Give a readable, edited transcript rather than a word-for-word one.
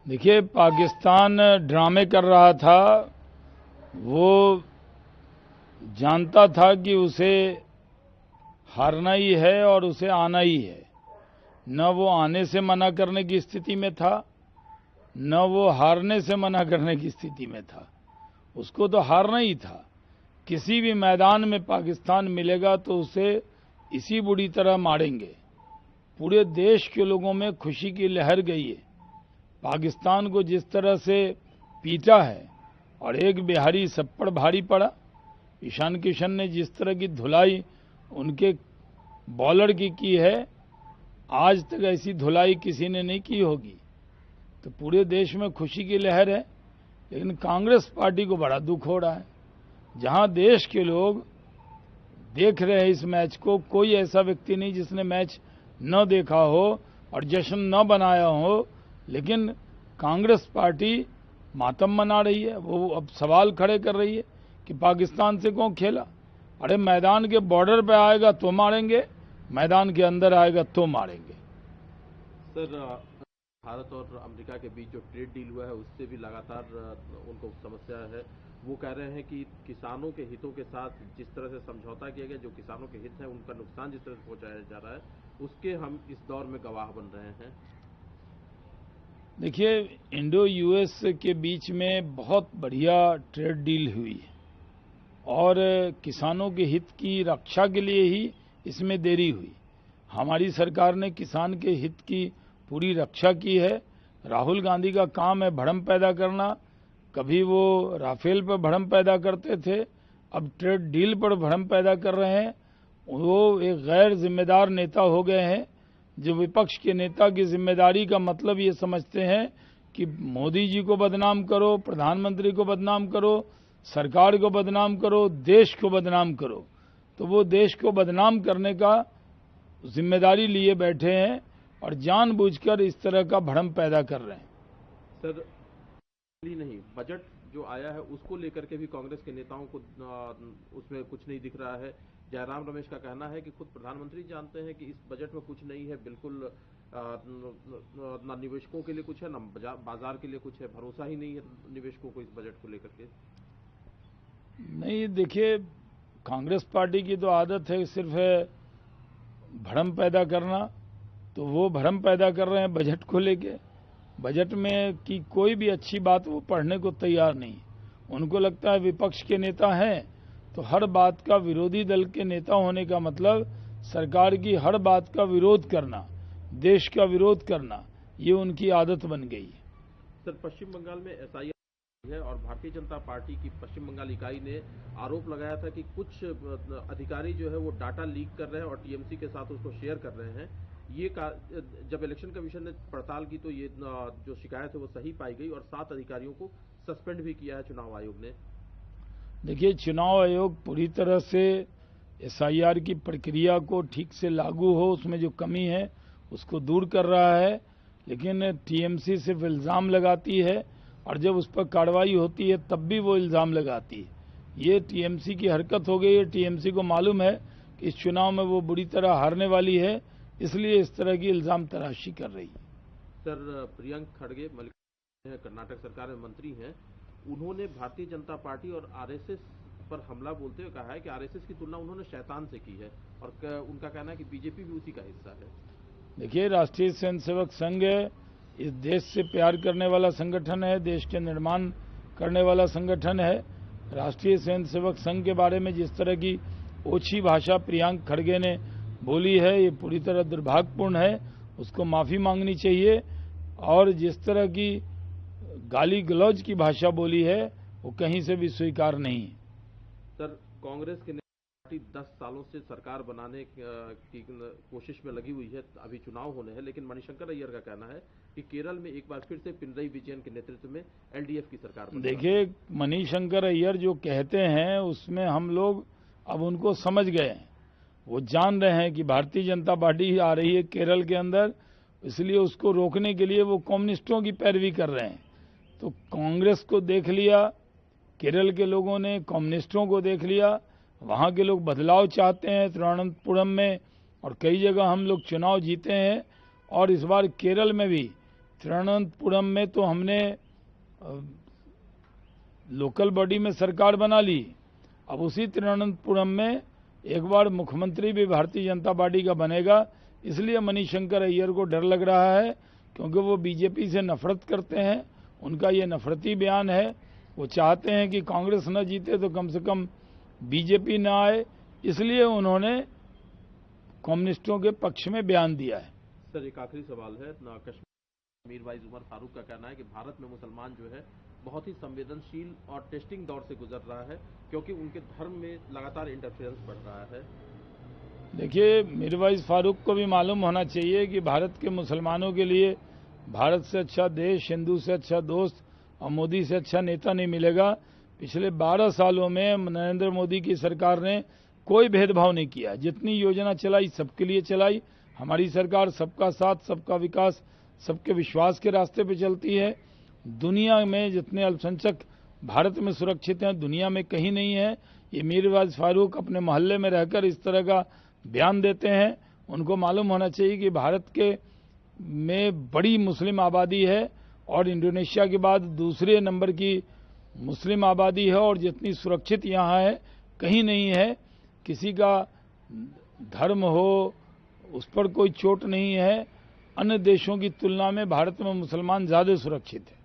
देखिए, पाकिस्तान ड्रामे कर रहा था। वो जानता था कि उसे हारना ही है और उसे आना ही है। न वो आने से मना करने की स्थिति में था, न वो हारने से मना करने की स्थिति में था। उसको तो हारना ही था। किसी भी मैदान में पाकिस्तान मिलेगा तो उसे इसी बुरी तरह मारेंगे। पूरे देश के लोगों में खुशी की लहर गई है। पाकिस्तान को जिस तरह से पीटा है और एक बिहारी सब पर भारी पड़ा। ईशान किशन ने जिस तरह की धुलाई उनके बॉलर की है, आज तक ऐसी धुलाई किसी ने नहीं की होगी। तो पूरे देश में खुशी की लहर है। लेकिन कांग्रेस पार्टी को बड़ा दुख हो रहा है। जहां देश के लोग देख रहे हैं इस मैच को, कोई ऐसा व्यक्ति नहीं जिसने मैच न देखा हो और जश्न न बनाया हो, लेकिन कांग्रेस पार्टी मातम मना रही है। वो अब सवाल खड़े कर रही है कि पाकिस्तान से कौन खेला। अरे मैदान के बॉर्डर पे आएगा तो मारेंगे, मैदान के अंदर आएगा तो मारेंगे। सर, भारत और अमेरिका के बीच जो ट्रेड डील हुआ है उससे भी लगातार उनको समस्या है। वो कह रहे हैं कि किसानों के हितों के साथ जिस तरह से समझौता किया गया, जो किसानों के हित हैं उनका नुकसान जिस तरह से पहुंचाया जा रहा है, उसके हम इस दौर में गवाह बन रहे हैं। देखिए, इंडो यूएस के बीच में बहुत बढ़िया ट्रेड डील हुई है और किसानों के हित की रक्षा के लिए ही इसमें देरी हुई। हमारी सरकार ने किसान के हित की पूरी रक्षा की है। राहुल गांधी का काम है भ्रम पैदा करना। कभी वो राफेल पर भ्रम पैदा करते थे, अब ट्रेड डील पर भ्रम पैदा कर रहे हैं। वो एक गैर जिम्मेदार नेता हो गए हैं, जो विपक्ष के नेता की जिम्मेदारी का मतलब ये समझते हैं कि मोदी जी को बदनाम करो, प्रधानमंत्री को बदनाम करो, सरकार को बदनाम करो, देश को बदनाम करो। तो वो देश को बदनाम करने का जिम्मेदारी लिए बैठे हैं और जानबूझकर इस तरह का भ्रम पैदा कर रहे हैं। सर, नहीं, बजट जो आया है उसको लेकर के भी कांग्रेस के नेताओं को उसमें कुछ नहीं दिख रहा है। जयराम रमेश का कहना है कि खुद प्रधानमंत्री जानते हैं कि इस बजट में कुछ नहीं है, बिल्कुल ना निवेशकों के लिए कुछ है, ना बाजार के लिए कुछ है। भरोसा ही नहीं है निवेशकों को इस बजट को लेकर के। नहीं, देखिए, कांग्रेस पार्टी की तो आदत है सिर्फ है भ्रम पैदा करना। तो वो भ्रम पैदा कर रहे हैं बजट को लेके। बजट में की कोई भी अच्छी बात वो पढ़ने को तैयार नहीं। उनको लगता है विपक्ष के नेता हैं तो हर बात का विरोधी दल के नेता होने का मतलब सरकार की हर बात का विरोध करना, देश का विरोध करना, ये उनकी आदत बन गई है। सर, पश्चिम बंगाल में एसआईआर है और भारतीय जनता पार्टी की पश्चिम बंगाल इकाई ने आरोप लगाया था कि कुछ अधिकारी जो है वो डाटा लीक कर रहे हैं और टीएमसी के साथ उसको शेयर कर रहे हैं। जब इलेक्शन कमीशन ने पड़ताल की तो ये जो शिकायत है वो सही पाई गई और 7 अधिकारियों को सस्पेंड भी किया है चुनाव आयोग ने। देखिए, चुनाव आयोग पूरी तरह से एसआईआर की प्रक्रिया को ठीक से लागू हो, उसमें जो कमी है उसको दूर कर रहा है। लेकिन टीएमसी सिर्फ इल्ज़ाम लगाती है और जब उस पर कार्रवाई होती है तब भी वो इल्ज़ाम लगाती है। ये टीएमसी की हरकत हो गई है। टीएमसी को मालूम है कि इस चुनाव में वो बुरी तरह हारने वाली है, इसलिए इस तरह की इल्ज़ाम तराशी कर रही है। सर, प्रियंक खड़गे कर्नाटक सरकार में मंत्री हैं। उन्होंने भारतीय जनता पार्टी और आरएसएस पर हमला बोलते हुए कहा है कि आरएसएस की तुलना उन्होंने शैतान से की है और उनका कहना है कि बीजेपी भी उसी का हिस्सा है। देखिए, राष्ट्रीय स्वयंसेवक संघ इस देश से प्यार करने वाला संगठन है, देश के निर्माण करने वाला संगठन है। राष्ट्रीय स्वयंसेवक संघ के बारे में जिस तरह की ओछी भाषा प्रियंक खड़गे ने बोली है, ये पूरी तरह दुर्भाग्यपूर्ण है। उसको माफ़ी मांगनी चाहिए। और जिस तरह की गाली गलौज की भाषा बोली है वो कहीं से भी स्वीकार नहीं है। सर, कांग्रेस की पार्टी 10 सालों से सरकार बनाने की कोशिश में लगी हुई है। अभी चुनाव होने हैं, लेकिन मणिशंकर अय्यर का कहना है कि केरल में एक बार फिर से पिनरई विजयन के नेतृत्व में एलडीएफ की सरकार बनेगी। देखिए, मणिशंकर अय्यर जो कहते हैं उसमें हम लोग अब उनको समझ गए हैं। वो जान रहे हैं कि भारतीय जनता पार्टी आ रही है केरल के अंदर, इसलिए उसको रोकने के लिए वो कम्युनिस्टों की पैरवी कर रहे हैं। तो कांग्रेस को देख लिया केरल के लोगों ने, कम्युनिस्टों को देख लिया। वहाँ के लोग बदलाव चाहते हैं तिरुवनंतपुरम में और कई जगह हम लोग चुनाव जीते हैं। और इस बार केरल में भी तिरुवनंतपुरम में तो हमने लोकल बॉडी में सरकार बना ली। अब उसी तिरुवनंतपुरम में एक बार मुख्यमंत्री भी भारतीय जनता पार्टी का बनेगा। इसलिए मणिशंकर अय्यर को डर लग रहा है, क्योंकि वो बीजेपी से नफरत करते हैं। उनका ये नफरती बयान है। वो चाहते हैं कि कांग्रेस न जीते तो कम से कम बीजेपी न आए, इसलिए उन्होंने कम्युनिस्टों के पक्ष में बयान दिया है। सर, एक आखिरी सवाल है ना, मीर वाइज उमर फारूक का कहना है कि भारत में मुसलमान जो है बहुत ही संवेदनशील और टेस्टिंग दौर से गुजर रहा है, क्योंकि उनके धर्म में लगातार इंटरफेरेंस बढ़ रहा है। देखिए, मीरवाइज फारूक को भी मालूम होना चाहिए कि भारत के मुसलमानों के लिए भारत से अच्छा देश, हिंदू से अच्छा दोस्त और मोदी से अच्छा नेता नहीं मिलेगा। पिछले 12 सालों में नरेंद्र मोदी की सरकार ने कोई भेदभाव नहीं किया। जितनी योजना चलाई सबके लिए चलाई। हमारी सरकार सबका साथ, सबका विकास, सबके विश्वास के रास्ते पे चलती है। दुनिया में जितने अल्पसंख्यक भारत में सुरक्षित हैं, दुनिया में कहीं नहीं है। ये मीरवाइज फारूक अपने मोहल्ले में रहकर इस तरह का बयान देते हैं। उनको मालूम होना चाहिए कि भारत के में बड़ी मुस्लिम आबादी है और इंडोनेशिया के बाद दूसरे नंबर की मुस्लिम आबादी है, और जितनी सुरक्षित यहाँ है कहीं नहीं है। किसी का धर्म हो उस पर कोई चोट नहीं है। अन्य देशों की तुलना में भारत में मुसलमान ज्यादा सुरक्षित है।